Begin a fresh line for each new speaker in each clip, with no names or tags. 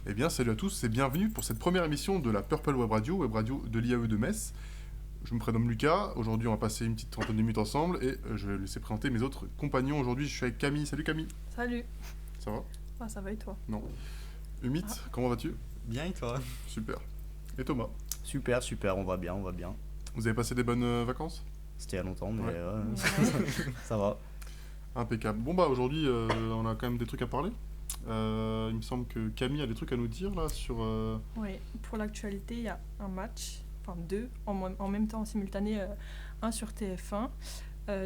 Eh bien, salut à tous et bienvenue pour cette première émission de la Purple Web Radio de l'IAE de Metz. Je me prénomme Lucas, aujourd'hui on va passer une petite trentaine de minutes ensemble et je vais laisser présenter mes autres compagnons. Aujourd'hui je suis avec Camille. Salut Camille.
Salut.
Ça va?
Ah, ça va et toi?
Non. Humit,
Ah.
comment vas-tu?
Bien et toi?
Super. Et Thomas?
Super, on va bien,
Vous avez passé des bonnes vacances?
C'était il y a longtemps, mais
Ouais.
ça va.
Impeccable. Bon bah aujourd'hui on a quand même des trucs à parler. Il me semble que Camille a des trucs à nous dire là sur...
Oui, pour l'actualité, il y a un match, enfin deux, en même temps, en simultané, un sur TF1.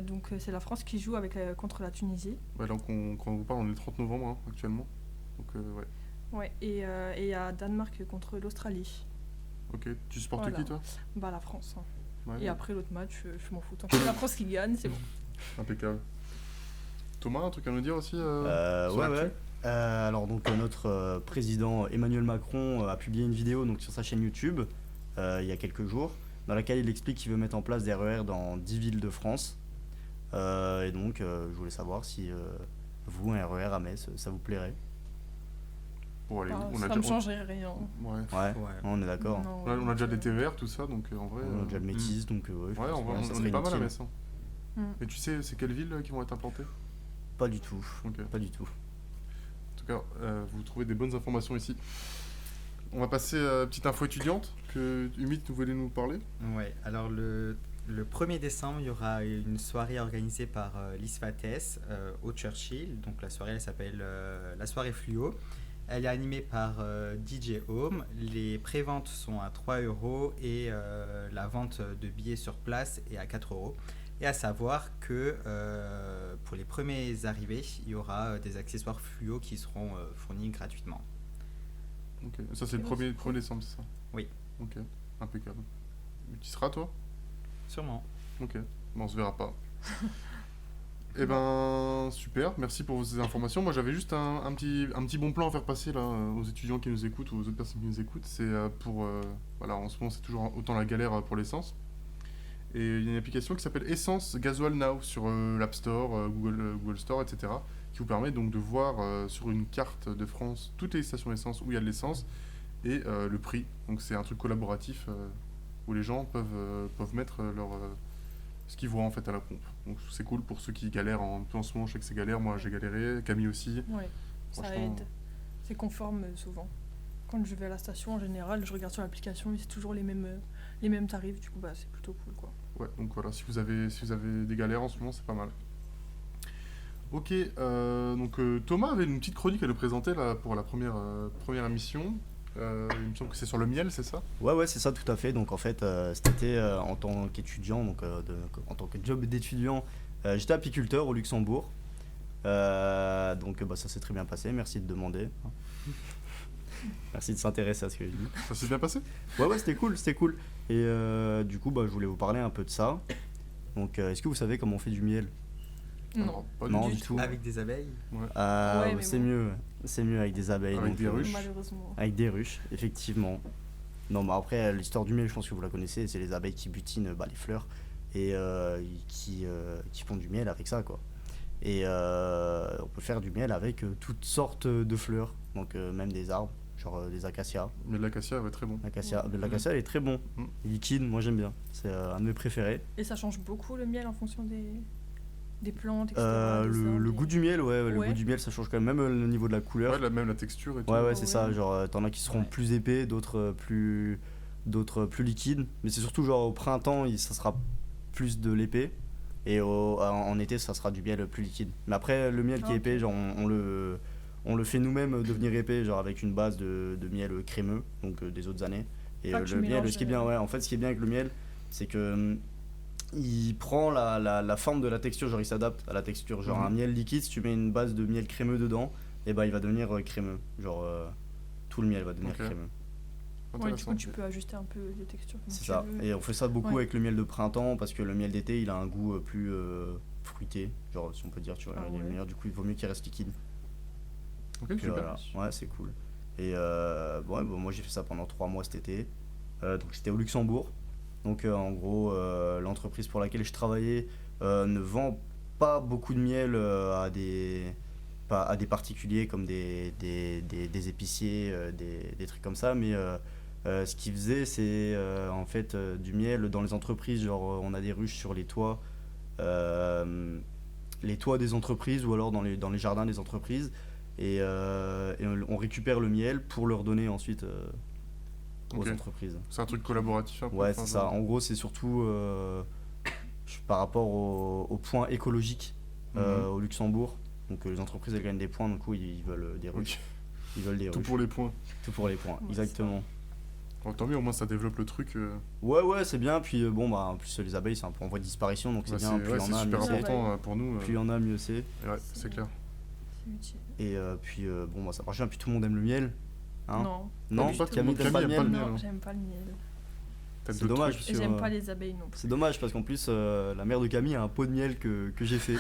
Donc c'est la France qui joue contre la Tunisie.
Ouais, là quand on vous parle on est le 30 novembre hein, actuellement. Donc ouais.
Ouais, et il y a Danemark contre l'Australie.
Ok, tu supportes
Voilà.
qui toi?
Bah la France. Hein.
Ouais,
Et après l'autre match, je m'en fous. Tant que c'est la France qui gagne, c'est bon.
impeccable. Thomas, un truc à nous dire aussi sur
Ouais,
l'actu?
ouais. Alors donc notre président Emmanuel Macron a publié une vidéo donc, sur sa chaîne YouTube il y a quelques jours dans laquelle il explique qu'il veut mettre en place des RER dans 10 villes de France. Et donc je voulais savoir si vous, un RER à Metz, ça vous plairait.
Bon, allez,
Ah,
on a
ça
déjà,
me changerait rien.
ouais.
Ouais, on est d'accord.
Non,
On a déjà des
donc,
TER, tout ça, donc en vrai...
On a déjà le Métis, donc ouais, je
Ouais,
pense
en
que
vrai,
ça
on
serait
est pas mal à
utile.
Metz. Hein.
Mm.
Et tu sais, c'est quelles villes qui vont être implantées?
Pas du tout,
Ok.
pas du tout.
En tout cas, vous trouvez des bonnes informations ici. On va passer à la petite info étudiante que Humit nous voulait nous parler.
Ouais, alors le 1er décembre, il y aura une soirée organisée par l'ISFATES au Churchill. Donc la soirée, elle s'appelle la soirée fluo. Elle est animée par DJ Home. Les préventes sont à 3 € et la vente de billets sur place est à 4 €. Et à savoir que pour les premiers arrivés, il y aura des accessoires fluo qui seront fournis gratuitement.
Ok. Ça, c'est le
Ok,
1er, 1er décembre, c'est ça?
Oui.
Ok, impeccable. Tu y seras, toi?
Sûrement.
Ok, bon, on se verra pas. Eh ben, super, merci pour ces informations. Moi, j'avais juste un petit bon plan à faire passer là, aux étudiants qui nous écoutent ou aux autres personnes qui nous écoutent. C'est voilà, en ce moment, c'est toujours autant la galère pour l'essence. Et il y a une application qui s'appelle Essence Gasoil Now sur l'App Store, Google Store, etc. qui vous permet donc de voir sur une carte de France toutes les stations d'essence où il y a de l'essence et le prix. Donc c'est un truc collaboratif où les gens peuvent mettre ce qu'ils voient en fait à la pompe. Donc c'est cool pour ceux qui galèrent en ce moment. Je sais que c'est galère, moi j'ai galéré, Camille aussi.
Ouais, ça
Franchement,
aide. C'est conforme souvent. Quand je vais à la station, en général, je regarde sur l'application et c'est toujours les mêmes tarifs. Du coup, bah, c'est plutôt cool, quoi.
Ouais, donc voilà, si vous avez des galères en ce moment, c'est pas mal. Ok, donc Thomas avait une petite chronique à nous présenter là, pour la première émission. Il me semble que c'est sur le miel, c'est ça?
Ouais, c'est ça, tout à fait. Donc en fait, cet été, en tant qu'étudiant, en tant que job d'étudiant, j'étais apiculteur au Luxembourg. Donc bah, ça s'est très bien passé, merci de demander. Merci de s'intéresser à ce que je dis.
Ça s'est bien passé?
Ouais, c'était cool. Et du coup, bah, je voulais vous parler un peu de ça. Donc est-ce que vous savez comment on fait du miel?
Non.
Alors, pas
Non,
du
du
tout.
tout.
Avec des abeilles.
Ouais, mais
C'est
bon.
mieux, avec des abeilles.
Avec
donc,
des ruches.
Malheureusement.
Avec des ruches, effectivement. Non, mais après, l'histoire du miel, je pense que vous la connaissez, c'est les abeilles qui butinent les fleurs et qui font du miel avec ça, quoi. Et on peut faire du miel avec toutes sortes de fleurs, donc même des arbres, genre des acacias.
Mais l'acacia va être très bon.
L'acacia, elle est très bon,
Mm.
liquide, moi j'aime bien, c'est un de mes préférés.
Et ça change beaucoup le miel en fonction des plantes, etc. des
Le
arbres,
goût du miel, le
Ouais.
goût du miel, ça change quand même au niveau de la couleur.
Ouais, même la texture et tout.
Ouais,
Ah
c'est
ouais.
ça. Genre, t'en as qui seront
Ouais.
plus épais, d'autres plus liquides. Mais c'est surtout genre au printemps, ça sera plus de l'épais. Et en été, ça sera du miel plus liquide. Mais après, le miel qui
Ah,
est
ok.
épais, genre, on le fait nous-mêmes devenir épais, genre avec une base de miel crémeux, donc des autres années. Et
Ah, tu
le miel,
mélanges,
ce qui est bien, ouais, en fait, ce qui est bien avec le miel, c'est que il prend la forme de la texture, genre il s'adapte à la texture. Genre
Mhm.
un miel liquide, si tu mets une base de miel crémeux dedans, et bah il va devenir crémeux. Genre tout le miel va devenir
Ok.
crémeux.
Ouais, du
Intéressant.
coup, tu peux ajuster un peu les textures comme
C'est
tu
ça.
veux.
Et on fait ça beaucoup
Ouais.
avec le miel de printemps parce que le miel d'été il a un goût plus fruité. Genre si on peut dire, tu vois,
Ah
il est
ouais.
meilleur, du coup il vaut mieux qu'il reste liquide.
Ok,
Puis
super.
voilà. Ouais, c'est cool. Et ouais, bon, moi j'ai fait ça pendant 3 mois cet été. Donc j'étais au Luxembourg. Donc en gros, l'entreprise pour laquelle je travaillais ne vend pas beaucoup de miel à des particuliers comme des épiciers, des trucs comme ça, mais ce qu'ils faisaient, c'est en fait du miel dans les entreprises. Genre, on a des ruches sur les toits des entreprises ou alors dans les jardins des entreprises. Et on récupère le miel pour leur donner ensuite aux
Ok.
entreprises.
C'est un truc collaboratif un peu.
Ouais,
enfin,
c'est ça.
genre-
En gros, c'est surtout par rapport au point écologique au Luxembourg. Donc les entreprises, elles gagnent des points, du coup, ils veulent des ruches.
Ok.
Ils veulent des
Tout
ruches.
pour les points.
Tout pour les points,
Ouais,
exactement.
Bon, tant mieux, au moins ça développe le truc.
Ouais, c'est bien. Puis bon, bah, en plus, les abeilles, c'est un peu en voie de disparition, donc c'est
Bah,
bien. Plus il y en
c'est
a,
super
mieux c'est.
important pour nous.
Plus il y en a, mieux c'est.
Ouais, c'est clair.
C'est utile.
Et puis, bon, bah, ça marche bien. Puis tout le monde aime le miel. Hein
Non,
Non,
Pas
Camille,
tout le
t'aimes pas le
monde. Camille aime pas
miel
le miel,
non,
hein.
j'aime pas le miel.
T'as
C'est
d'autres
dommage.
trucs.
Et
Sur,
j'aime pas les abeilles non plus.
C'est dommage parce qu'en plus, la mère de Camille a un pot de miel que j'ai fait.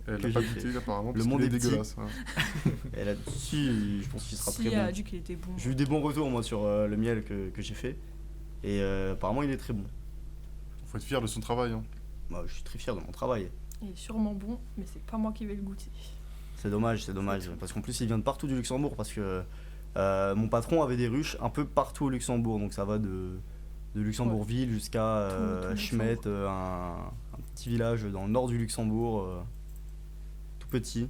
Elle
que
a pas
j'ai
goûté apparemment.
Le
parce
monde
qu'il
est petit.
dégueulasse. Ouais.
Elle a si, je pense qu'il sera
Si,
très
elle a
bon.
dit qu'il était bon.
J'ai eu des bons retours moi sur le miel que j'ai fait. Et apparemment, il est très bon.
Faut être fier de son travail. Hein.
Moi, je suis très fier de mon travail.
Il est sûrement bon, mais c'est pas moi qui vais le goûter.
C'est dommage. Parce qu'en plus, il vient de partout du Luxembourg. Parce que mon patron avait des ruches un peu partout au Luxembourg. Donc ça va de Luxembourgville jusqu'à
Tout le
Schmedt, un petit village dans le nord du Luxembourg. Tout petit.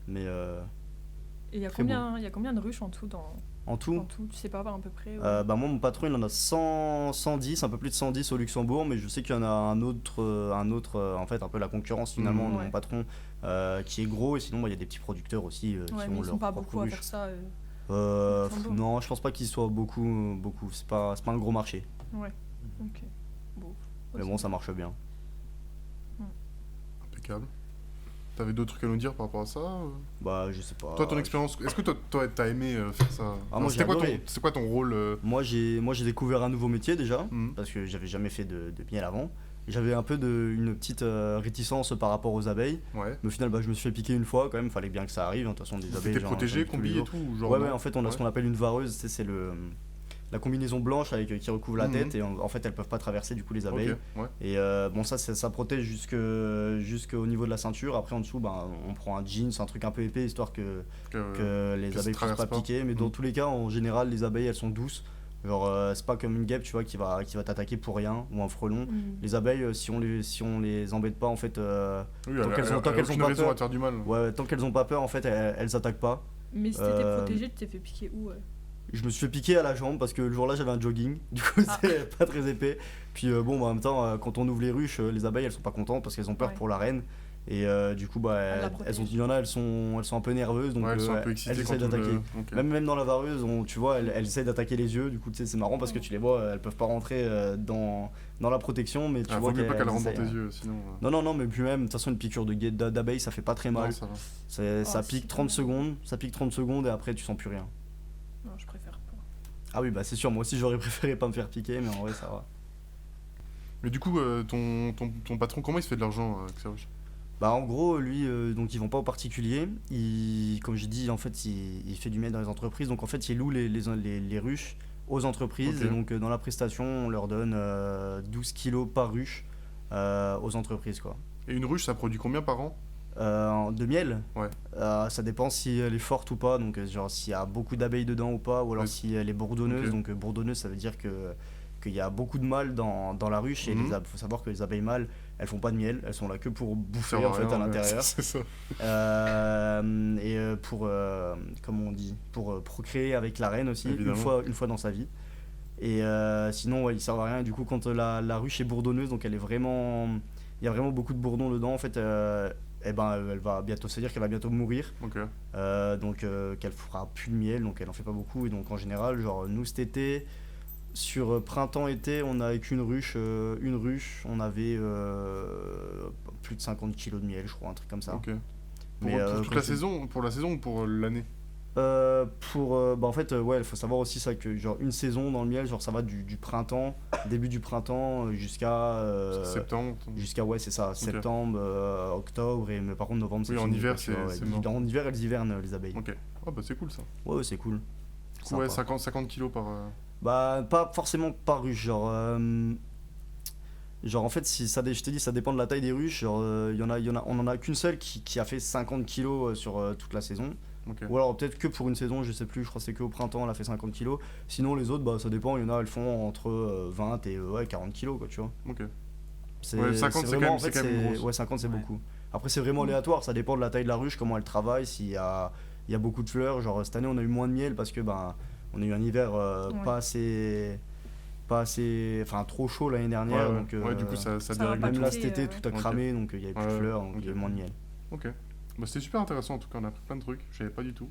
Mais
Et il y a
Très
combien de ruches en tout
en tout,
en tout, tu sais pas à peu près
bah moi, mon patron, il en a 110, un peu plus de 110 au Luxembourg. Mais je sais qu'il y en a un autre en fait, un peu la concurrence finalement de
Ouais.
mon patron qui est gros. Et sinon, bah, il y a des petits producteurs aussi
Ouais,
qui
mais
ont
ils
leur
sont pas
propre
beaucoup à
ruche.
faire ça. Luxembourg.
Non, je pense pas qu'il soit beaucoup. C'est pas un gros marché.
Ouais, ok. Bon.
Mais bon, ça marche bien.
Impeccable. T'avais d'autres trucs à nous dire par rapport à ça
Bah, je sais pas.
Toi, ton expérience, est-ce que toi, t'as aimé faire ça
Ah, moi,
c'était
j'ai
quoi
adoré.
c'est quoi ton rôle
Moi, j'ai découvert un nouveau métier déjà,
Mhm.
parce que j'avais jamais fait de miel avant. Et j'avais un peu une petite réticence par rapport aux abeilles.
Ouais.
Mais au final, bah, je me suis fait piquer une fois quand même. Fallait bien que ça arrive. De toute façon, des abeilles.
T'étais
genre,
protégé,
tous les
combi et
jours.
tout genre,
Ouais,
non
en fait, on a ce qu'on appelle une vareuse. C'est la combinaison blanche qui recouvre la
Mhm.
tête. Et en fait, elles peuvent pas traverser du coup les abeilles.
Ok, ouais.
Et bon, ça protège jusqu'au niveau de la ceinture. Après, en dessous, bah, on prend un jean, c'est un truc un peu épais histoire que les
ça
abeilles puissent
traverse
pas
pas.
piquer. Mais dans tous les cas, en général, les abeilles elles sont douces. Genre, c'est pas comme une guêpe, tu vois, qui va t'attaquer pour rien, ou un frelon. Les abeilles, si on les embête pas, en fait,
Oui,
tant qu'elles ont
aucune
pas
raison
peur.
à te faire du mal.
ouais, tant qu'elles ont pas peur, en fait, elles attaquent pas.
Mais si t'étais
Euh,
protégé, tu t'es fait piquer où
Je me suis fait piquer à la jambe parce que le jour-là j'avais un jogging, du coup
Ah.
c'est pas très épais. Puis bon, bah, en même temps, quand on ouvre les ruches, les abeilles elles sont pas contentes parce qu'elles ont peur
Ouais.
pour la reine. Et du coup, bah,
Elles la
il y en a, elles sont un peu nerveuses, donc
Ouais, elles sont un peu
elles
excitées
essayent
quand on
d'attaquer.
le... Ok.
Même dans la vareuse, tu vois, elles essayent d'attaquer les yeux. Du coup, tu sais, c'est marrant parce que tu les vois, elles peuvent pas rentrer dans la protection, mais tu
Ah,
vois
vaut mieux pas qu'elle rentre dans
essayent,
tes yeux, sinon...
Non, mais puis même, de toute façon, une piqûre d'abeille, ça fait pas très mal.
Non, ça va.
Ça
Oh,
pique
si,
30
quand
secondes, et après tu sens plus rien.
Non, je préfère pas.
Ah oui, bah c'est sûr, moi aussi j'aurais préféré pas me faire piquer, mais en vrai ça va.
Mais du coup, ton patron, comment il se fait de l'argent avec sa ruche?
Bah en gros, lui, donc ils vont pas aux particuliers. Comme j'ai dit, en fait, il fait du miel dans les entreprises. Donc en fait, il loue les ruches aux entreprises.
Ok.
Et donc dans la prestation, on leur donne 12 kilos par ruche aux entreprises, quoi.
Et une ruche, ça produit combien par an?
De miel,
Ouais.
ça dépend si elle est forte ou pas. Donc genre s'il y a beaucoup d'abeilles dedans ou pas, ou alors
Ouais.
si elle est bourdonneuse.
Ok.
Donc bourdonneuse, ça veut dire qu'il y a beaucoup de mâles dans la ruche. Et
Mhm.
faut savoir que les abeilles mâles, elles font pas de miel, elles sont là que pour bouffer
Ça va
en fait
rien,
à
ouais.
l'intérieur.
C'est ça.
Comment on dit, pour procréer avec la reine aussi
Évidemment.
une fois dans sa vie. Et sinon ouais, ils servent à rien. Et du coup quand la ruche est bourdonneuse, donc il y a vraiment beaucoup de bourdons dedans en fait. Et ben elle va bientôt, c'est-à-dire qu'elle va bientôt mourir.
Ok.
Donc qu'elle fera plus de miel, donc elle en fait pas beaucoup. Et donc en général, genre nous cet été, sur printemps-été, on a avec une ruche, on avait plus de 50 kilos de miel, je crois, un truc comme ça.
Ok.
Mais,
Pour toute
comme
la
je-
saison, pour la saison ou pour l'année?
Bah en fait, ouais, il faut savoir aussi ça que genre une saison dans le miel, genre ça va du printemps, début du printemps
Septembre.
jusqu'à ouais c'est ça, septembre, octobre mais par contre novembre c'est
Oui, en
fini,
hiver,
quoi, tu vois,
c'est
ouais.
mort.
En hiver elles hivernent les abeilles.
Ok. Oh bah c'est cool ça.
Ouais, c'est cool.
Ouais,
Sympa.
50 kilos par...
Bah pas forcément par ruche, genre Genre en fait, si ça, je t'ai dit, ça dépend de la taille des ruches. Genre, on en a qu'une seule qui a fait 50 kilos sur toute la saison.
Ok.
Ou alors peut-être que pour une saison, je sais plus, je crois que c'est qu'au printemps elle a fait 50 kilos. Sinon les autres, bah ça dépend, il y en a elles font entre 20 et 40 kilos quoi, tu vois.
Ok.
C'est,
Ouais, 50, c'est
vraiment,
quand même- c'est quand même grosse.
ouais, 50 c'est
Ouais.
beaucoup. Après c'est vraiment aléatoire, ça dépend de la taille de la ruche, comment elle travaille, il y a beaucoup de fleurs. Genre cette année on a eu moins de miel parce que ben on a eu un hiver
Ouais.
pas assez, enfin trop chaud l'année dernière,
Ouais,
donc
ouais, du coup, ça
ça va
dérègle
pas
même
tout.
là
piqué,
cet été
ouais.
tout a
Ok.
cramé, donc il y avait plus de
Ouais,
fleurs, donc il y
ok.
avait moins de miel.
Ok. Bah, c'était super intéressant en tout cas, on a appris plein de trucs, je savais pas du tout.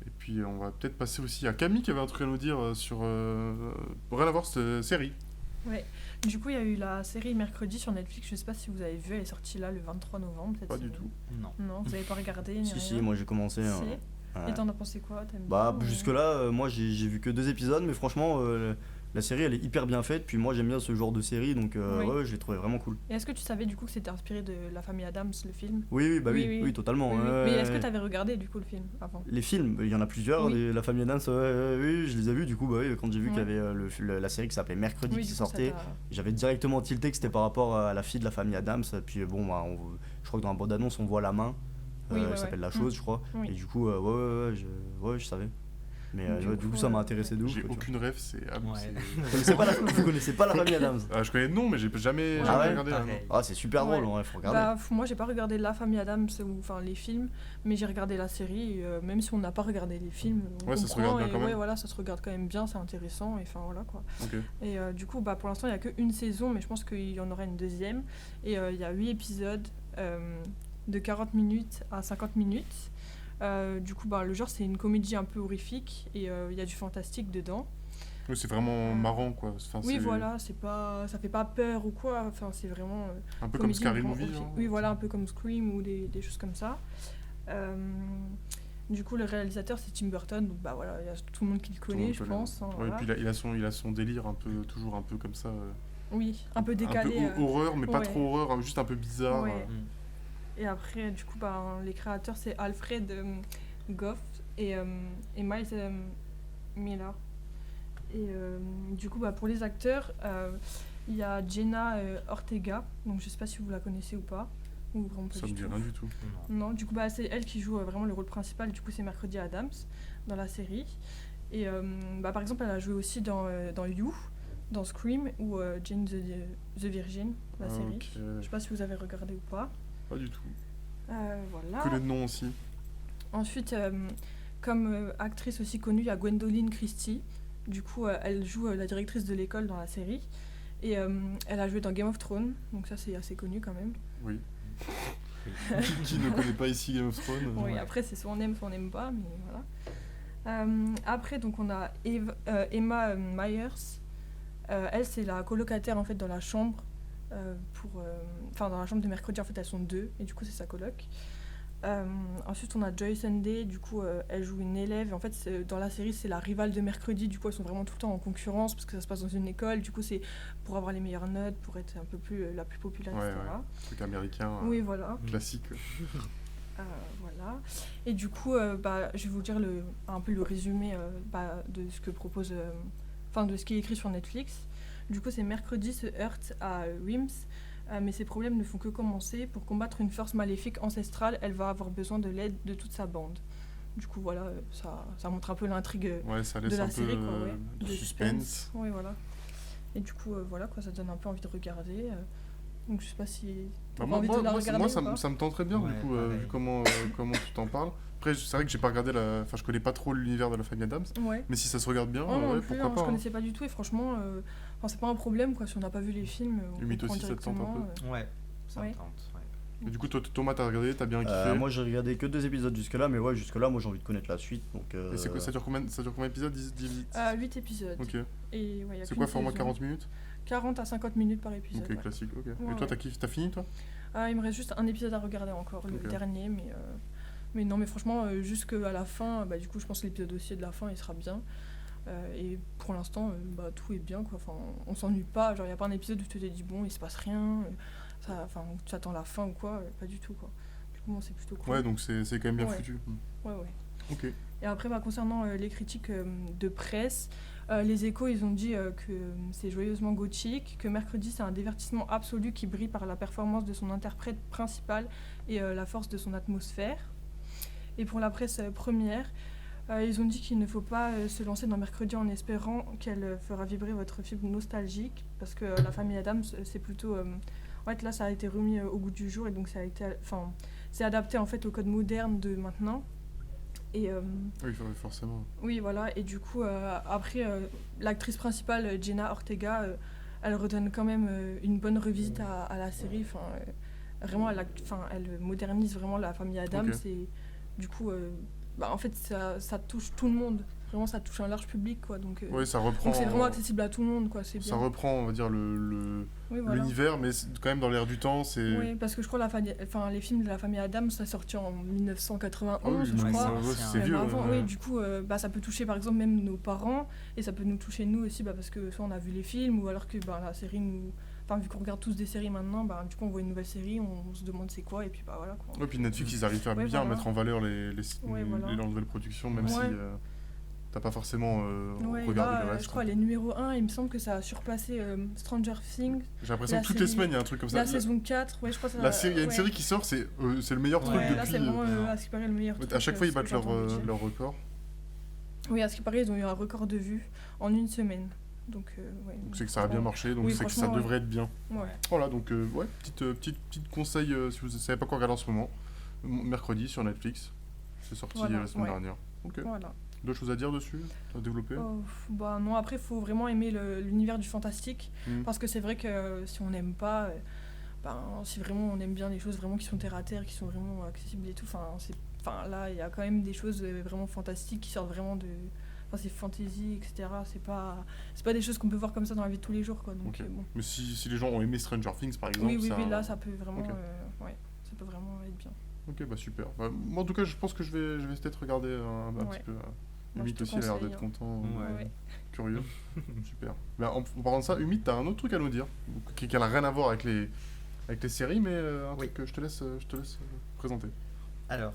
Et puis on va peut-être passer aussi à Camille qui avait un truc à nous dire sur. Rien à voir cette série.
Ouais. Du coup, il y a eu la série mercredi sur Netflix. Je sais pas si vous avez vu, elle est sortie là le 23 novembre. Cette
Pas du
série.
tout.
Non.
Non, vous avez pas regardé ni
Si si,
rien.
moi j'ai commencé.
Si.
Ouais.
Et t'en as pensé quoi? T'aimes
Bah
bien, ou-
jusque là, moi j'ai vu que 2 épisodes, mais franchement la série elle est hyper bien faite. Puis moi j'aime bien ce genre de série, donc
Oui.
ouais, je l'ai trouvé vraiment cool.
Et est-ce que tu savais du coup que c'était inspiré de La Famille Adams, le film?
Oui bah
Oui,
oui,
oui.
totalement.
Oui, oui.
ouais,
Mais est-ce que
ouais.
t'avais regardé du coup le film avant?
Les films, il y en a plusieurs,
Oui.
La Famille Adams, oui, je les ai vus du coup, bah oui, quand j'ai vu qu'il y
Ouais.
avait la série qui s'appelait Mercredi
Oui,
qui
du coup, ça
sortait,
t'a-
j'avais directement tilté que c'était par rapport à la fille de la famille Adams. Puis bon, bah, je crois que dans la bande-annonce on voit la main,
Oui, ouais,
elle s'appelle
ouais.
La Chose, je crois.
Oui.
Et du coup, je savais. Mais
Du
coup,
coup,
ça m'a intéressé de ouf.
J'ai
quoi, tu vois.
aucune rêve, c'est.
Ouais.
Vous connaissez pas la famille Adams?
Je connais le nom, mais j'ai jamais,
Ah
jamais
ouais
regardé.
Pareil.
Ah, c'est super
Ouais.
drôle, ouais, faut regarder.
Bah, moi j'ai pas regardé La Famille Adams ou enfin les films, mais j'ai regardé la série. Et, même si on n'a pas regardé les films, on
Ouais, ça se
comprend
regarde bien
et
quand même.
ouais, voilà, ça se regarde quand même bien, c'est intéressant et enfin voilà quoi.
Ok.
Et du coup, bah, pour l'instant il y a qu'une saison, mais je pense qu'il y en aura une deuxième. Et il y a 8 épisodes de 40 minutes à 50 minutes. Du coup, bah, le genre c'est une comédie un peu horrifique et il y a du fantastique dedans.
Oui, c'est vraiment marrant quoi. Enfin,
Oui,
c'est
voilà, c'est pas, ça fait pas peur ou quoi. Enfin, c'est vraiment.
Un peu comme
comédie,
Scary
vraiment
Movie.
horrifique.
genre.
Oui, voilà, un peu comme Scream ou des choses comme ça. Du coup, le réalisateur c'est Tim Burton, donc bah voilà, il y a tout le monde qui le
Tout le
connaît,
monde
je
peut le-
pense. hein,
Ouais,
voilà.
et puis il a son délire un peu, toujours un peu comme ça.
Oui, un peu décalé.
Un peu horreur, mais pas
ouais.
trop horreur, juste un peu bizarre.
Ouais. Et après, du coup, bah, les créateurs c'est Alfred Goff et Miles Miller. Et du coup, bah, pour les acteurs, il y a Jenna Ortega, donc je sais pas si vous la connaissez ou pas. Ou vraiment pas
Ça
du
me dit
tout.
rien du tout.
Non, du coup, bah, c'est elle qui joue vraiment le rôle principal. Du coup, c'est Mercredi Adams dans la série. Et bah, par exemple, elle a joué aussi dans You, dans Scream ou Jane the Virgin, la série.
Ok.
Je sais pas si vous avez regardé ou pas.
Pas du tout.
Voilà.
Que le nom aussi.
Ensuite, comme actrice aussi connue, il y a Gwendoline Christie. Du coup, elle joue la directrice de l'école dans la série. Et elle a joué dans Game of Thrones, donc ça c'est assez connu quand même.
Oui. Qui ne connaît pas ici Game of Thrones
Oui,
Ouais.
après c'est soit on aime, soit on n'aime pas, mais voilà. Après, donc on a Emma Myers. Elle, c'est la colocataire en fait dans la chambre. Dans la chambre de Mercredi, en fait, elles sont deux, et du coup, c'est sa coloc. Ensuite, on a Joy Sunday, du coup, elle joue une élève. En fait, dans la série, c'est la rivale de Mercredi, du coup, elles sont vraiment tout le temps en concurrence parce que ça se passe dans une école. Du coup, c'est pour avoir les meilleures notes, pour être un peu plus la plus populaire,
Ouais,
etc.
Truc américain,
Oui, voilà.
classique.
Voilà. Et du coup, je vais vous dire un peu le résumé de ce que propose, de ce qui est écrit sur Netflix. Du coup, c'est Mercredi se heurte à Wims, mais ses problèmes ne font que commencer. Pour combattre une force maléfique ancestrale, elle va avoir besoin de l'aide de toute sa bande. Du coup, voilà, ça montre un peu l'intrigue
Ouais, ça
de
laisse
la
un peu
série, quoi, ouais.
de
De
suspense.
Oui, voilà. Et du coup, voilà, quoi, ça donne un peu envie de regarder. Donc, je sais pas si t'as
Bah,
envie de la regarder
moi,
ou pas.
ça me tenterait bien,
Ouais,
du coup,
pareil.
vu comment tu t'en parles. Après, c'est vrai que j'ai pas regardé Enfin, je connais pas trop l'univers de la famille Adams,
Ouais.
mais si ça se regarde bien,
Oh, non
ouais,
plus,
pourquoi
je
pas. Hein.
connaissais pas du tout et franchement, c'est pas un problème quoi. Si on n'a pas vu les films, on
Limite
comprend
aussi, ça te tente un
directement.
peu.
Ouais, ça
Ouais.
me tente. Ouais.
Et du coup, toi, Thomas, t'as regardé, t'as bien kiffé.
Moi j'ai regardé que 2 épisodes jusque-là, mais ouais, jusque-là, moi j'ai envie de connaître la suite. Donc,
Et c'est quoi, ça dure combien d'épisodes 10
8 épisodes.
Ok.
Et, ouais, y a
C'est
qu'une
quoi, format
saison.
40 minutes
40 à 50 minutes par épisode.
Ok,
ouais.
classique, ok.
Ouais,
Et toi,
ouais.
t'as fini, toi
Il me reste juste un épisode à regarder encore, le
Ok.
dernier, mais non, mais franchement, jusqu'à la fin, du coup, je pense que l'épisode aussi de la fin, il sera bien. Et pour l'instant, tout est bien, quoi. Enfin, on s'ennuie pas. Genre, il n'y a pas un épisode où tu te dis, bon, il se passe rien, tu attends la fin ou quoi, pas du tout, quoi. Du coup, moi, c'est plutôt cool.
Ouais, donc c'est quand même bien
Ouais.
foutu.
Ouais.
Ok.
Et après, concernant les critiques de presse, les Échos, ils ont dit que c'est joyeusement gothique, que Mercredi, c'est un divertissement absolu qui brille par la performance de son interprète principal et la force de son atmosphère. Et pour la presse première, ils ont dit qu'il ne faut pas se lancer dans Mercredi en espérant qu'elle fera vibrer votre fibre nostalgique, parce que la famille Adams, c'est plutôt... en fait, là, ça a été remis au goût du jour, et donc c'est adapté en fait au code moderne de maintenant. Et,
Oui, forcément.
oui, voilà. Et du coup, après, l'actrice principale, Jenna Ortega, elle redonne quand même une bonne revisite à la série. Vraiment, elle modernise vraiment la famille Adams.
Ok.
Et du coup, en fait, ça touche tout le monde. Vraiment, ça touche un large public, quoi. Donc,
Oui, ça reprend.
donc c'est vraiment accessible à tout le monde, quoi. C'est bien.
Ça reprend, on va dire,
Oui, voilà.
l'univers, mais c'est quand même dans l'air du temps. C'est...
Oui, parce que je crois les films de la famille Adams, ça sorti en 1991,
Ah oui,
je
donc,
crois.
c'est
Même
vieux.
avant,
ouais.
oui, du coup, ça peut toucher par exemple même nos parents, et ça peut nous toucher nous aussi, parce que soit on a vu les films, ou alors que la série nous... Enfin, vu qu'on regarde tous des séries maintenant, du coup on voit une nouvelle série, on se demande c'est quoi, et puis voilà quoi.
Ouais, puis Netflix, ils arrivent à
Ouais,
bien
voilà.
mettre en valeur les
voilà.
leurs nouvelles productions, même
Ouais.
si t'as pas forcément
Ouais,
regardé
là,
le reste.
je crois les numéros 1, il me semble que ça a surpassé Stranger Things,
J'ai l'impression
la
que toutes les
série-
semaines, il y a un truc comme ça.
la saison 4, ouais, je crois que ça
La série, il y a une
ouais.
série qui sort, c'est le meilleur truc
Ouais,
depuis.
Là, c'est vraiment
non.
à ce qui paraît le meilleur truc.
À chaque fois, ils
ce que
battent
j'ai entendu dire.
leur record.
Oui, à ce qui paraît, ils ont eu un record de vues en une semaine. Donc, ouais.
Donc c'est que ça a bien marché, donc
Oui,
c'est que ça
franchement,
devrait être bien.
Ouais.
Voilà, donc ouais, petite conseil si vous ne savez pas quoi regarder en ce moment. Mercredi sur Netflix. C'est sorti
Voilà,
la semaine
ouais.
dernière. Ok.
Voilà.
D'autres choses à dire dessus à développer
Non, après, il faut vraiment aimer l'univers du fantastique.
Hmm.
Parce que c'est vrai que si on n'aime pas, si vraiment on aime bien les choses vraiment qui sont terre à terre, qui sont vraiment accessibles et tout, là, il y a quand même des choses vraiment fantastiques qui sortent vraiment de. Enfin, c'est fantasy, etc. C'est pas des choses qu'on peut voir comme ça dans la vie de tous les jours, quoi. Donc,
Ok.
bon.
Mais si les gens ont aimé Stranger Things par exemple,
Oui,
ça...
là, ça peut vraiment,
Ok.
ça peut vraiment être bien.
Ok, bah super. Bah, moi en tout cas, je pense que je vais peut-être regarder un
Ouais.
petit peu.
Moi,
Humit
je te
aussi a l'air
conseille,
d'être
hein.
content,
Ouais.
curieux. Super. Bah, en parlant de ça, Humit, t'as un autre truc à nous dire, qui n'a rien à voir avec les séries, mais un
Oui.
truc que je te laisse présenter.
Alors,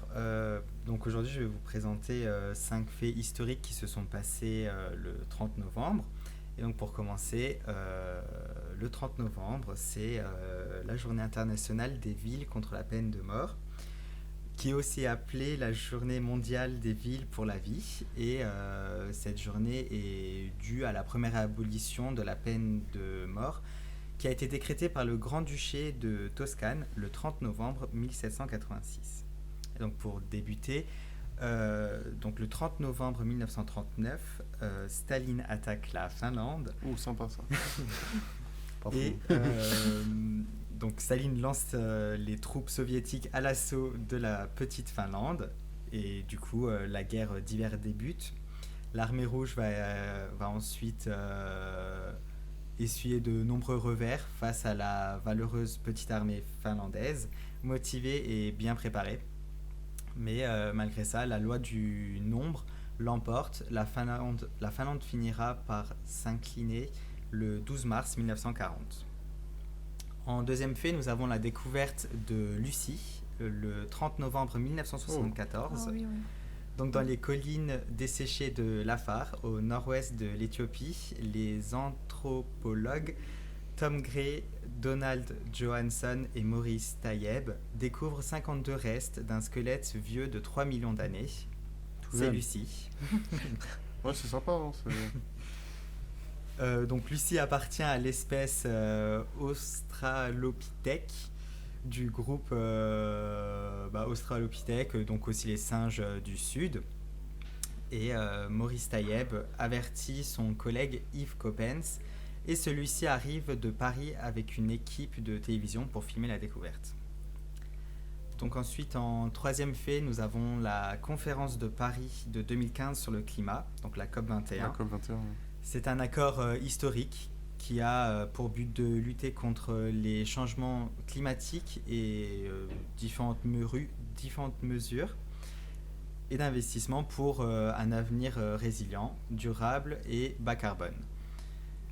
donc aujourd'hui, je vais vous présenter 5 faits historiques qui se sont passés le 30 novembre. Et donc, pour commencer, le 30 novembre, c'est la journée internationale des villes contre la peine de mort, qui est aussi appelée la journée mondiale des villes pour la vie. Et cette journée est due à la première abolition de la peine de mort, qui a été décrétée par le Grand-Duché de Toscane le 30 novembre 1786. Donc pour débuter, donc le 30 novembre 1939, Staline attaque la Finlande
Oh, sympa ça.
Pas
et
fou.
donc Staline lance les troupes soviétiques à l'assaut de la petite Finlande et du coup la guerre d'hiver débute. L'armée rouge va ensuite essuyer de nombreux revers face à la valeureuse petite armée finlandaise, motivée et bien préparée. Mais malgré ça, la loi du nombre l'emporte. La Finlande finira par s'incliner le 12 mars 1940. En deuxième fait, nous avons la découverte de Lucie, le 30 novembre 1974.
Ah oui, oui.
Donc dans les collines desséchées de l'Afar, au nord-ouest de l'Éthiopie, les anthropologues Tom Gray, Donald Johansson et Maurice Tayeb découvrent 52 restes d'un squelette vieux de 3 millions d'années.
Tout
C'est
jeune.
Lucie.
Ouais, c'est sympa. Hein,
Donc Lucie appartient à l'espèce Australopithèque du groupe Australopithèque, donc aussi les singes du sud. Et Maurice Tayeb avertit son collègue Yves Coppens et celui-ci arrive de Paris avec une équipe de télévision pour filmer la découverte. Donc ensuite, en troisième fait, nous avons la conférence de Paris de 2015 sur le climat, donc la COP21.
la COP21.
C'est un accord historique qui a pour but de lutter contre les changements climatiques et différentes mesures et d'investissement pour un avenir résilient, durable et bas carbone.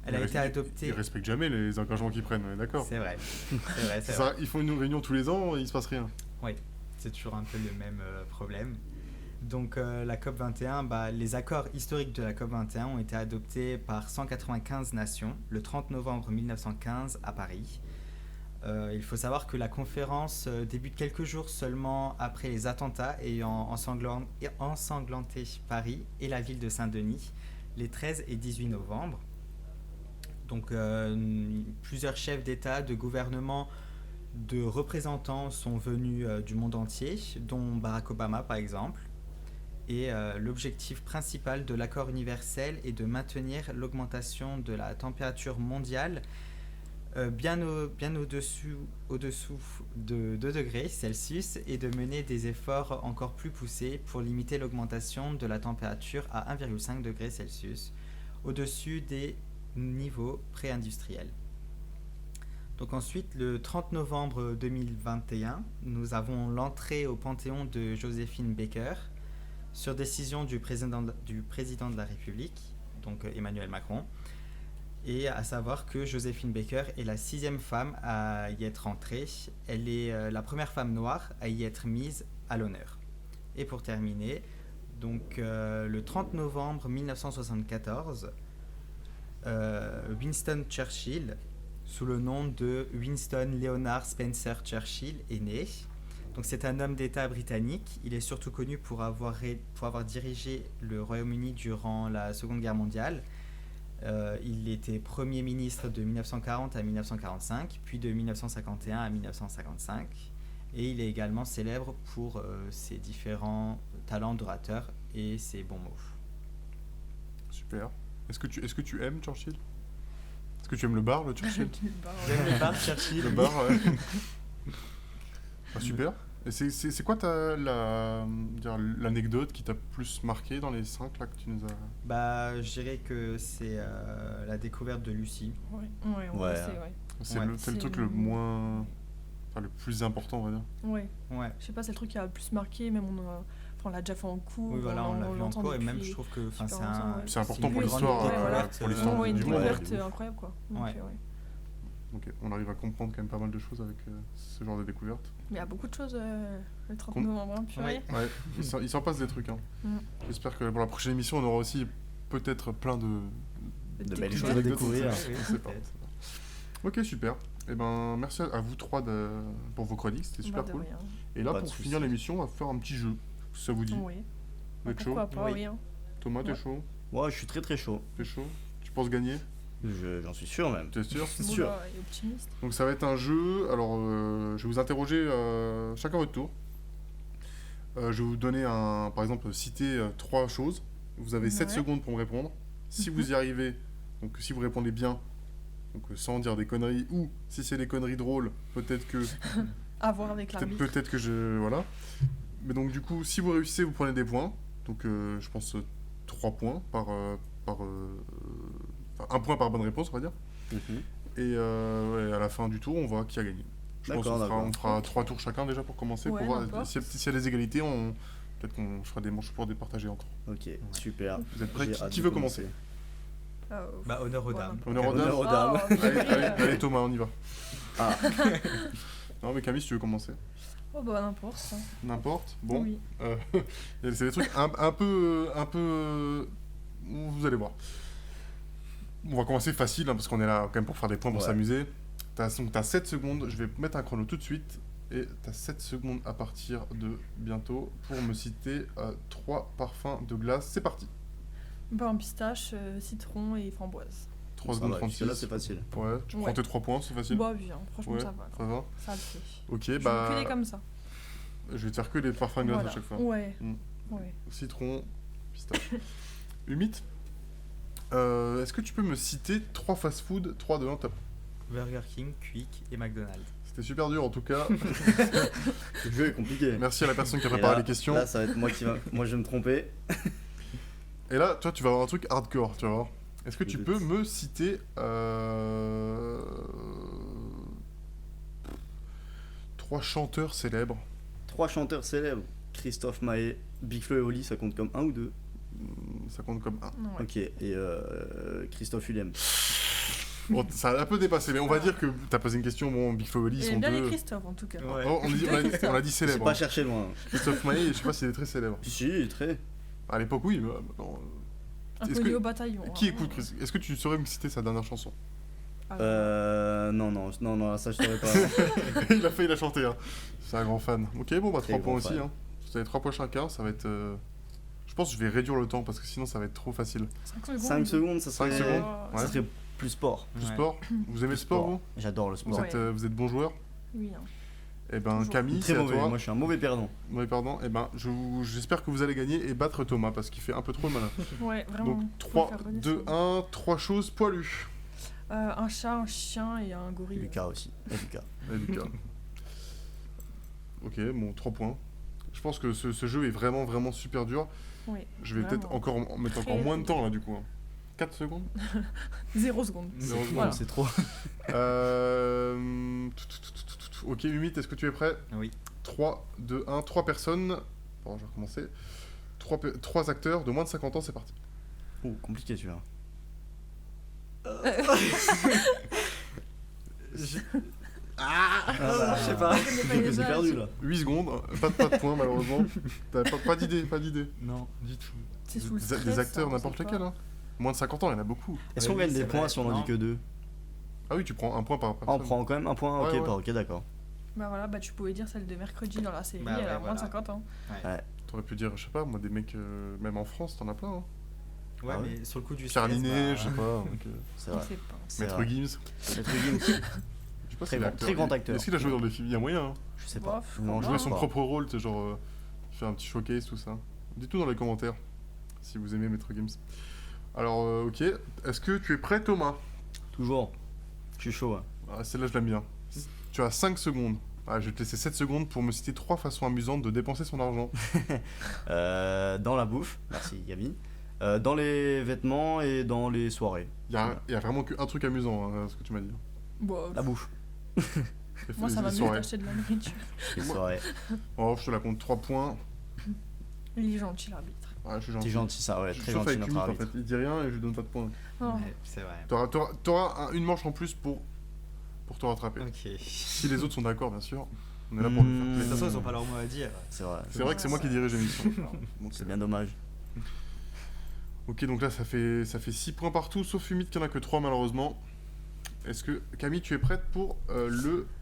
Elle a été adoptée...
Ils respectent jamais les engagements qu'ils prennent, on est d'accord.
C'est vrai, c'est vrai,
Ça, ils font une réunion tous les ans et il se passe rien.
Oui, c'est toujours un peu le même problème. Donc la COP21, les accords historiques de la COP21 ont été adoptés par 195 nations le 30 novembre 1915 à Paris. Il faut savoir que la conférence débute quelques jours seulement après les attentats ayant ensanglanté Paris et la ville de Saint-Denis les 13 et 18 novembre. Donc plusieurs chefs d'État, de gouvernement, de représentants sont venus du monde entier, dont Barack Obama par exemple. Et l'objectif principal de l'accord universel est de maintenir l'augmentation de la température mondiale bien au-dessous de 2 degrés Celsius et de mener des efforts encore plus poussés pour limiter l'augmentation de la température à 1,5 degré Celsius au-dessus des niveaux pré-industriels. Donc ensuite, le 30 novembre 2021, nous avons l'entrée au Panthéon de Joséphine Baker sur décision du président de la République, donc Emmanuel Macron. Et à savoir que Joséphine Baker est la 6e femme à y être entrée. Elle est la première femme noire à y être mise à l'honneur. Et pour terminer, donc le 30 novembre 1974, Winston Churchill, sous le nom de Winston Leonard Spencer Churchill, est né. Donc c'est un homme d'État britannique. Il est surtout connu pour avoir dirigé le Royaume-Uni durant la Seconde Guerre mondiale. Il était Premier ministre de 1940 à 1945, puis de 1951 à 1955. Et il est également célèbre pour ses différents talents d'orateur et ses bons mots.
Super. Est-ce que tu aimes Churchill? Est-ce que tu aimes le bar, le Churchill?
J'aime le bar Churchill.
Le bar, ouais. Super. Et c'est quoi l'anecdote qui t'a plus marqué dans les 5 là que tu nous as...
Je dirais que c'est la découverte de Lucie.
Ouais.
C'est le truc le moins... Enfin, le plus important, on va dire.
Ouais. Je sais pas, c'est le truc qui a le plus marqué, même on l'a déjà fait en cours.
Oui, voilà, on l'a vu en cours, et même je trouve que
c'est important pour l'histoire,
pour l'histoire du monde. Une découverte incroyable, quoi.
Donc, on arrive à comprendre quand même pas mal de choses avec ce genre de découverte.
Mais il y a beaucoup de choses le 30 novembre, purée.
Ouais, il s'en passe des trucs. J'espère que pour la prochaine émission, on aura aussi peut-être plein de
belles choses à découvrir.
On sait pas. Ok, super. Et merci à vous 3 pour vos chroniques, c'était super cool.
Rien.
Et là, pour finir l'émission, on va faire un petit jeu. Si ça vous dit?
Oui.
Vous êtes chaud?
Pourquoi pas, oui.
Thomas, t'es chaud?
Ouais, je suis très très chaud.
T'es chaud? Tu penses gagner?
J'en suis sûr même.
T'es sûr?
C'est sûr.
Il est optimiste.
Donc ça va être un jeu. Alors, je vais vous interroger chacun votre tour. Je vais vous donner par exemple, citer 3 choses. Vous avez 7 secondes pour me répondre. Si vous y arrivez, donc si vous répondez bien, donc sans dire des conneries, ou si c'est des conneries drôles, peut-être que...
À voir avec l'arbitre.
Peut-être que je... Voilà. Mais donc du coup, si vous réussissez, vous prenez des points. Donc je pense 3 points par... 1 point par bonne réponse, on va dire. Et à la fin du tour, on voit qui a gagné. Je pense qu'on fera 3 tours chacun déjà pour commencer. Pour voir s'il y a des égalités, peut-être qu'on fera des manches pour départager encore.
Ok, super.
Vous êtes prêts? Qui veut commencer?
Honneur aux dames.
Honneur aux dames. Allez Thomas, on y va. Non mais Camille, si tu veux commencer.
N'importe.
N'importe? Bon.
Oui.
C'est des trucs un peu... Vous allez voir. On va commencer facile, parce qu'on est là quand même pour faire des points, pour s'amuser. T'as 7 secondes, je vais mettre un chrono tout de suite. Et t'as 7 secondes à partir de bientôt pour me citer 3 parfums de glace. C'est parti.
Pistache, citron et framboise.
3 secondes 36.
Là, c'est facile.
Ouais, tu prends tes 3 points, c'est facile.
Bien, franchement, ça va.
Ça va.
Ça le fait.
Ok,
Je vais que des comme ça.
Je vais te faire que des parfums de glace à chaque fois.
Ouais.
Citron, pistache. Humit, est-ce que tu peux me citer 3 fast-food, 3 de 1 top?
Burger King, Quick et McDonald's.
C'était super dur en tout cas.
Le jeu est compliqué.
Merci à la personne qui a préparé les questions.
Là, ça va être moi je vais me tromper.
Et là, toi, tu vas avoir un truc hardcore, tu vas voir. Est-ce que tu peux me citer 3 chanteurs célèbres?
3 chanteurs célèbres. Christophe Maé, Big Flo et Oli, ça compte comme 1 ou 2?
Ça compte comme 1.
Ok, et Christophe Willem.
Bon, ça a un peu dépassé, mais on va dire que t'as posé une question, bon, Big Flo et Oli, ils
Et
sont
bien les
deux...
Christophe en tout cas.
Ouais.
Oh, on a dit
C'est
célèbre.
pas
hein.
chercher loin.
Christophe Maé, je sais pas s'il est très célèbre.
Si, très.
À l'époque, oui, mais maintenant... Est-ce
Inconnu
que-
au bataillon.
Qui
hein.
écoute Chris? Est-ce que tu saurais me citer sa dernière chanson?
Non, ça je savais pas.
Il a failli la chanter, hein. C'est un grand fan. Ok, bon, bah
Très
3 points
grand
aussi,
fan.
hein. Vous avez 3 points chacun, ça va être... Je pense que je vais réduire le temps, parce que sinon ça va être trop facile.
5 secondes.
5 secondes, ça
5
serait.
secondes.
Oh,
Ouais.
Ça serait plus sport.
Plus
Ouais.
sport? Vous aimez le sport, vous?
J'adore le
Vous
sport.
Ouais.
êtes bon joueur?
Oui. hein.
Eh ben,
Toujours.
Camille,
Très
c'est à
mauvais,
toi.
moi je suis un mauvais perdant.
Oui, pardon. Eh ben, j'espère que vous allez gagner et battre Thomas, parce qu'il fait un peu trop le malin.
Ouais, vraiment.
Donc,
Faut
3,
faire
2,
redescendre.
1, 3 choses poilues.
Un chat, un chien et un
Et
gorille.
Lucas aussi. Et Lucas.
Et Lucas. Ok, bon, 3 points. Je pense que ce jeu est vraiment, vraiment super dur.
Oui.
Je vais peut-être
Vraiment.
mettre
Très
encore moins de temps, là, du coup. 4 secondes
0 secondes.
Zéro seconde.
Voilà.
C'est trop.
Ok, Humit, est-ce que tu es prêt?
Oui.
3, 2, 1, 3 personnes. Bon, je vais recommencer. 3 acteurs de moins de 50 ans, c'est parti.
Oh, compliqué celui-là.
Je sais pas.
Je suis perdu là.
8 secondes, pas de points malheureusement. T'as pas d'idée, pas d'idée.
Non, du tout.
C'est sous le
Des
stress.
acteurs,
hein,
n'importe
c'est pas-
lesquels. Hein. Moins de 50 ans, il y en a beaucoup.
Est-ce
Oui,
qu'on gagne
c'est
des points
vrai.
si on en
Non.
dit que 2?
Ah oui, tu prends un point par
Ah,
personne.
on prend quand même un point.
Ouais,
Ok,
ouais.
ok, d'accord.
Bah voilà, bah tu pouvais dire celle de mercredi dans la série,
Bah
elle
ouais,
a moins de
voilà.
50 ans.
T'aurais pu dire, je sais pas, moi, des mecs, même en France, t'en as plein. Hein.
Ouais,
Ah ouais.
mais sur le coup du
Pierre
stress,
Ninet,
bah,
je sais pas. donc,
C'est
On
vrai.
sait pas.
C'est
Maître
vrai.
Gims.
Maître Gims.
Je sais pas
Très
s'il est
grand-
acteur.
très grand acteur.
Est-ce qu'il a joué dans des films? Il y a moyen. Hein.
Je sais pas.
Bof,
Non,
je
je
Jouer
sais
son
pas.
propre rôle, tu sais, genre, faire un petit showcase, tout ça. Dites-nous dans les commentaires si vous aimez Maître Gims. Alors, ok. Est-ce que tu es prêt, Thomas?
Toujours. Je suis chaud. Hein.
Ah, celle-là, je l'aime bien. Tu as 5 secondes. Ah, je vais te laisser 7 secondes pour me citer 3 façons amusantes de dépenser son argent.
Dans la bouffe. Merci Gabi. Dans les vêtements et dans les soirées.
Il y a vraiment qu'un truc amusant, hein, ce que tu m'as dit.
Bon,
La bouffe.
moi ça
Les
va mieux
soirées.
d'acheter de la nourriture.
Les
Moi-
soirées.
Oh, je te la compte 3 points.
Il est gentil l'arbitre.
Ouais, je suis
T'es
gentil.
gentil ça, ouais.
Je suis
Très
sauf
gentil
avec
notre
Humit, en
arbitre.
fait. Il dit rien et je lui donne pas de points.
Oh.
ouais, c'est vrai.
T'auras une manche en plus pour te rattraper.
Ok.
Si les autres sont d'accord, bien sûr. On est là pour le faire
De toute
plaisir.
façon, ils ont pas leur mot à dire.
C'est vrai.
C'est vrai que c'est moi qui dirige l'émission. Donc,
C'est bien dommage.
Ok, donc là, ça fait 6 points partout, sauf Humit qui en a que 3 malheureusement. Est-ce que, Camille, tu es prête pour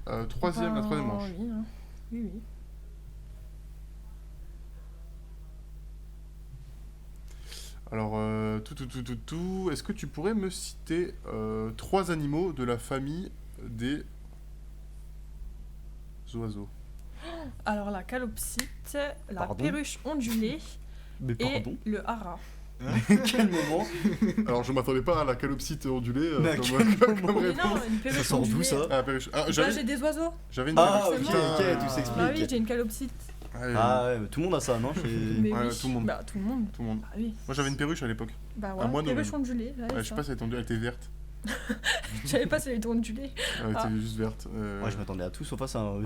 la troisième manche?
Oui, hein. Oui, oui.
Alors, est-ce que tu pourrais me citer 3 animaux de la famille des oiseaux?
Alors la calopsite, la
Pardon
perruche ondulée
Mais
et
pardon.
le hara.
Quel moment?
Alors, je m'attendais pas à la calopsite ondulée
Mais à
comme,
quel
comme
moment
Mais
réponse.
non, une perruche
Ça sort d'où
ondulée.
ça?
Ah, perruche. Ah,
Bah,
j'avais
j'ai des oiseaux.
une
Ah,
perruche.
ok,
Putain.
ok, tout
Bah oui,
s'explique.
j'ai une calopsite.
Ouais,
Ah ouais, mais tout le monde a ça, non?
Mais
Ouais,
oui.
tout le monde.
Bah tout le monde.
tout le monde.
Bah oui.
Moi, j'avais une perruche à l'époque.
Bah
Ah, moi,
ouais, perruche
non,
ondulée. Là,
Ouais, je sais pas si elle était verte.
Je savais pas si elle était ondulée.
Elle était
Ah.
juste verte.
Moi je m'attendais à tout sauf à ça. Hein.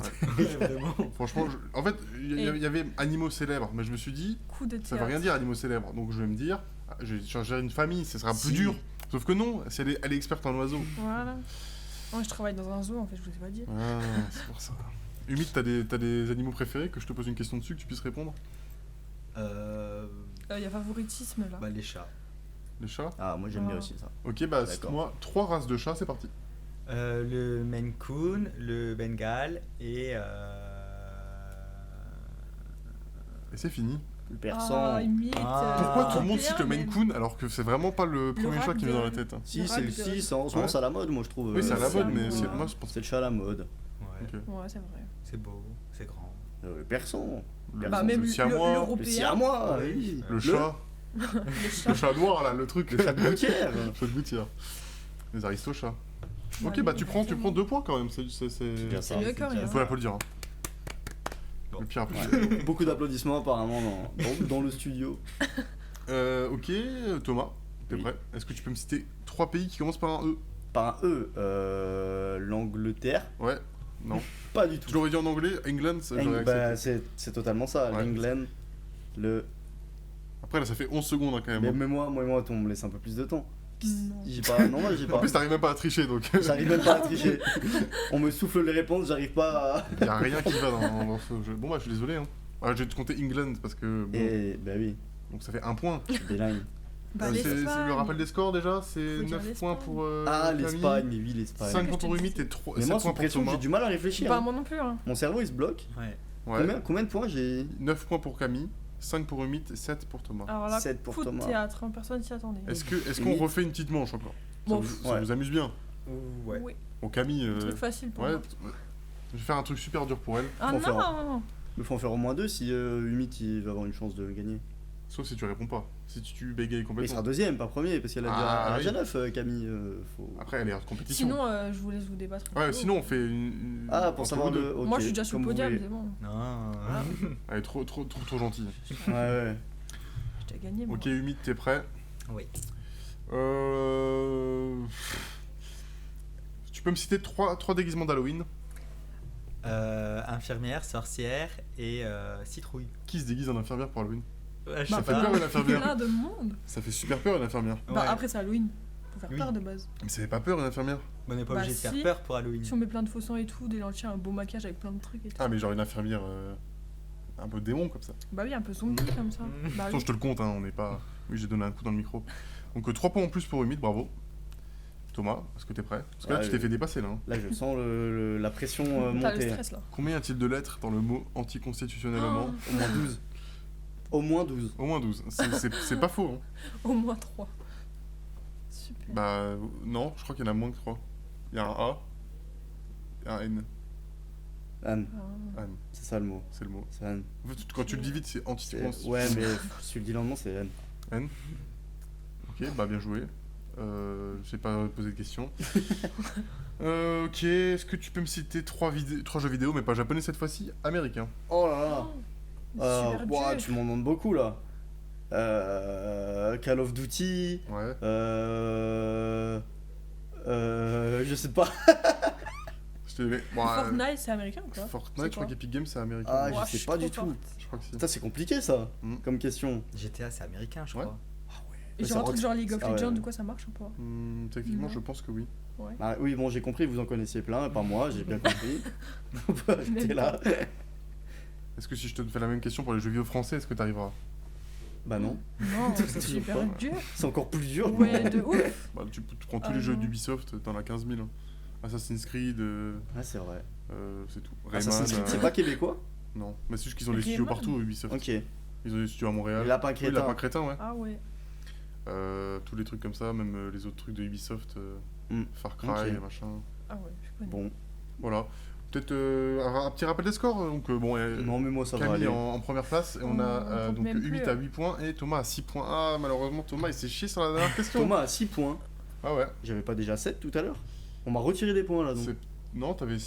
Vraiment.
Franchement, en fait, il y avait animaux célèbres, mais je me suis dit,
Coup de théâtre.
ça veut rien dire animaux célèbres. Donc je vais me dire, je vais changer une famille, ce sera
Si.
plus dur. Sauf que non, elle est experte en oiseaux.
Voilà. Moi je travaille dans un zoo en fait, je vous ai pas dit.
Ah, c'est pour ça. Humide, t'as des animaux préférés que je te pose une question dessus que tu puisses répondre?
Il y a favoritisme là.
Bah, les chats.
Les chats?
Ah, moi j'aime bien
Ah.
aussi ça.
Ok, bah
D'accord.
cite-moi 3 races de chats, c'est parti.
Le Maine Coon, le Bengale et.
Et c'est fini.
Le persan.
Ah, imite,
Ah.
Pourquoi tout le monde
européen,
cite le Maine
mais-
Coon alors que c'est vraiment pas le premier chat qui me vient dans la tête? Hein.
Si,
Le
c'est le
ragdoll.
6, en ce moment
Ouais.
c'est à la mode, moi je trouve.
Oui, c'est à la
c'est
mode,
un
mais
peu,
moi je pense
C'est le chat à la mode.
Ouais,
Ok.
Ouais, c'est vrai.
c'est beau, c'est grand.
Le persan.
Le-
Bah, même
le
le-
siamois,
Le
l'européen.
siamois, oui.
le chat,
Le chat.
le chat noir là, le truc.
Le chat de gouttière.
Le chat de gouttière. Les aristochats. Ok,
Ouais,
bah tu prends
exactement.
2 points quand même. C'est
bien ça.
C'est mieux que
On
rien.
peut l'applaudir. Hein.
Bon.
Le pire applaudissement.
Beaucoup d'applaudissements apparemment dans le studio.
Ok, Thomas, t'es
Oui.
prêt? Est-ce que tu peux me citer 3 pays qui commencent par un E?
Par un E, l'Angleterre.
Ouais, non.
Pas du
Tu
tout.
l'aurais dit en anglais, England, ça, j'aurais
Bah,
accepté.
c'est totalement ça.
Ouais.
L'England. Le.
Après là, ça fait 11 secondes hein, quand même.
Mais moi, on me laisse un peu plus de temps.
Non.
J'ai pas. Non, moi j'ai
En
pas.
plus, t'arrives même pas à tricher, donc
J'arrive même pas à tricher. On me souffle les réponses, j'arrive pas à.
il y a rien qui va dans ce jeu. Bon, bah, je suis désolé. Hein. Ah, je vais te compter England parce que. Bon,
Et bah oui,
donc ça fait 1 point.
bilingue.
Bah,
C'est
l'Espagne.
le rappel des scores déjà, c'est
Faut dire
9
l'Espagne.
points pour.
Ah,
Camille,
l'Espagne, mais oui, l'Espagne.
5
que
points
je te
pour Humit
disais.
et 3,
Mais
7
moi,
points
sous
pour
pression,
Thomas.
j'ai du mal à réfléchir.
Bah,
hein.
moi non plus. Hein.
Mon cerveau il se bloque.
Ouais.
Ouais.
Combien de points j'ai
9 points pour Camille, 5 pour Humit et 7 pour Thomas.
Alors là,
7 pour
coup de
Thomas.
théâtre, hein, personne s'y attendait.
Est-ce qu'on
Humit.
refait une petite manche encore Ça,
Bon,
vous, ça
ouais.
vous amuse bien?
Ouais.
Oui,
Bon, Camille.
un truc facile pour
Ouais,
moi.
je vais faire un truc super dur pour elle.
Ah
Faut en faire
non.
Il faut en faire au moins 2 si Humit il va avoir une chance de gagner.
Sauf si tu réponds pas. Si tu bégayes
Mais il
complètement.
sera deuxième, pas premier, parce qu'elle a
Ah,
déjà
oui.
9, Camille. Faut...
Après, elle est en compétition.
Sinon, je vous laisse vous débattre.
Ouais, sinon on fait une.
Ah, pour
entre
savoir
vous deux.
le. ok,
Moi, je suis déjà sur
comme
le
vous
podium,
voulez.
c'est bon.
Non.
Elle est trop gentille.
Ouais, ouais.
J'ai déjà gagné, moi.
Ok, Humit, t'es prêt?
Oui.
Tu peux me citer 3 déguisements d'Halloween?
Infirmière, sorcière et citrouille.
Qui se déguise en infirmière pour Halloween?
Ouais, je
Ça
sais
fait
pas.
peur une infirmière.
Plein de monde.
Ça fait super peur une infirmière.
Bah,
Ouais.
après, c'est Halloween. Faut faire
Oui.
peur de base.
Mais ça fait pas peur une infirmière?
On n'est pas
Bah,
obligé de faire
si.
peur pour Halloween.
Si on met plein de faux sang et tout, des lentilles, un beau maquillage avec plein de trucs et tout.
Ah, mais genre une infirmière un peu démon comme ça.
Bah oui, un peu zombie comme ça. Bah
Attends,
oui.
je te le compte, hein, on n'est pas. Oui, j'ai donné un coup dans le micro. Donc 3 points en plus pour Humit, bravo. Thomas, est-ce que t'es prêt? Parce que là,
Ouais,
tu t'es fait dépasser là. Hein.
Là, je sens la pression
T'as le
monter.
stress là.
Combien y a-t-il de lettres dans le mot anticonstitutionnellement?
Au moins 12. Au moins 12.
Au moins 12. C'est pas faux. Hein.
Au moins 3. Super.
Bah, non, je crois qu'il y en a moins que 3. Il y a un A et un N.
Anne,
Ah.
Anne,
c'est ça le mot.
c'est le mot.
C'est Anne.
En fait, quand tu le dis vite, c'est
C'est-
anticonstitutionnel.
Ouais, mais si tu le dis lentement, c'est Anne.
N. Ok, bah bien joué. J'ai pas posé de questions. Ok, est-ce que tu peux me citer 3 jeux vidéo, mais pas japonais cette fois-ci, américains?
Oh là là.
Super
Ouah,
dur.
tu m'en demandes beaucoup là. Call of Duty.
Ouais.
Je sais pas.
Je t'ai aimé. Bon,
Fortnite, c'est américain ou quoi?
Fortnite,
C'est
je crois
quoi
qu'Epic Games c'est américain.
Ah,
Ouah,
je sais
suis
pas
trop
du tout.
forte.
Je crois que si.
Putain, c'est compliqué ça,
Mm.
comme question.
GTA, c'est américain, je
Ouais.
crois.
Et
Ça
genre un truc
rock-
genre League of
Ah ouais.
Legends ou quoi, ça marche ou pas?
Techniquement,
Non.
je pense que oui.
Ouais.
Ah, oui, bon, j'ai compris, vous en connaissiez plein, pas moi, j'ai bien compris. On peut arrêter
Même
là.
Est-ce que si je te fais la même question pour les jeux vidéo français, est-ce que t'arriveras?
Bah non,
Non, c'est
Toujours
super
pas.
dur.
c'est encore plus dur.
Ouais, de ouf.
Bah, tu prends tous
Ah
les jeux
non.
d'Ubisoft, t'en as 15 000. Hein. Assassin's Creed,
Ah, c'est vrai.
c'est tout.
Assassin's Creed, c'est pas québécois?
Non, mais c'est juste qu'ils ont des studios
Rayman.
partout, Ubisoft.
Ok.
Ils ont des studios à Montréal.
Les lapins
Oui,
crétins.
Lapin Crétin, ouais.
Ah ouais.
Tous les trucs comme ça, même les autres trucs de Ubisoft,
Mm.
Far Cry,
Ok.
machin.
Ah ouais, je connais.
Bon,
Voilà. Peut-être un petit rappel des scores. Donc, bon,
non, mais moi ça va
Camille
aller.
en première place. Et on
On
a
compte
donc
même
Humit
plus,
à 8 points et Thomas à 6 points. Ah, malheureusement, Thomas il s'est chié sur la dernière question.
Thomas a 6 points.
Ah ouais.
J'avais pas déjà 7 tout à l'heure? On m'a retiré des points là donc.
C'est- Non, t'avais.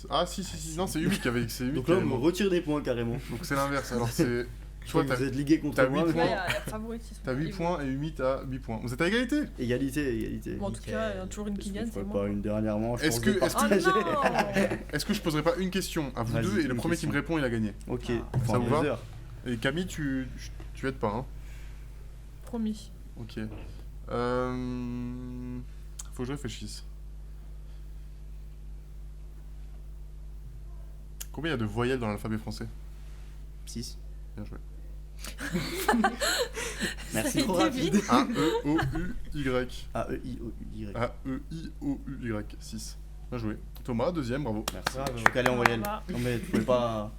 Ah, si. Non, c'est Humit qui avait. C'est Humit
Donc
qui
là, on
avait-
me retire des points carrément.
Donc c'est l'inverse. Alors c'est.
Je
Toi,
crois que
t'as
vous êtes ligués contre
t'as
moi.
8
mais
Là,
points.
il y a favoritisme.
t'as 8 points et Humit à 8 points. Vous êtes à égalité.
Égalité, égalité.
Bon, en tout cas, il y a toujours une qui
Est-ce
gagne,
qu'on
c'est
ferait
moi.
pas une dernière manche
Est-ce
pour
que-
se
est-ce que-
Oh
départager
non.
Est-ce que je poserai pas une question à vous
Vas-y,
deux et le
une
premier qui
question.
me répond il a gagné?
Ok,
Ah.
faut
Ça
un
vous va
buzzer.
Et Camille, tu aides pas, hein?
Promis.
Ok. Faut que je réfléchisse. Combien il y a de voyelles dans l'alphabet français?
6.
Bien joué.
Merci.
Ça a été vite.
A-E-O-U-Y.
A-E-I-O-U-Y.
A-E-I-O-U-Y. 6. Bien joué. Thomas, deuxième, bravo.
Merci.
Bravo.
Je suis calé en voyelle.
Voilà.
Non mais tu pouvais pas.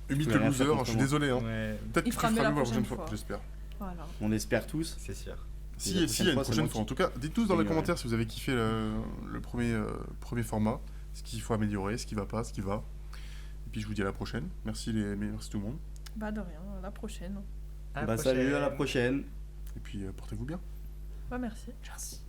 Humide
peux
le
rien
loser,
faire
je
contre
suis
moi.
désolé. Hein.
Ouais,
Peut-être que
Il
tu
fera
feras
mieux
mieux
la
la prochaine
prochaine
fois,
fois.
j'espère.
Voilà.
On espère tous.
c'est sûr.
Si,
la
si, il y a une
prochaine
prochaine
fois,
fois. En tout cas, dites tous dans les
améliorer.
commentaires si vous avez kiffé le premier format, ce qu'il faut améliorer, ce qui va pas, ce qui va. Et puis je vous dis à la prochaine. Merci merci tout le monde.
Bah de rien, à la prochaine.
À la
Bah salut, à la
prochaine.
prochaine.
Et puis portez-vous bien.
Bah merci.
Merci.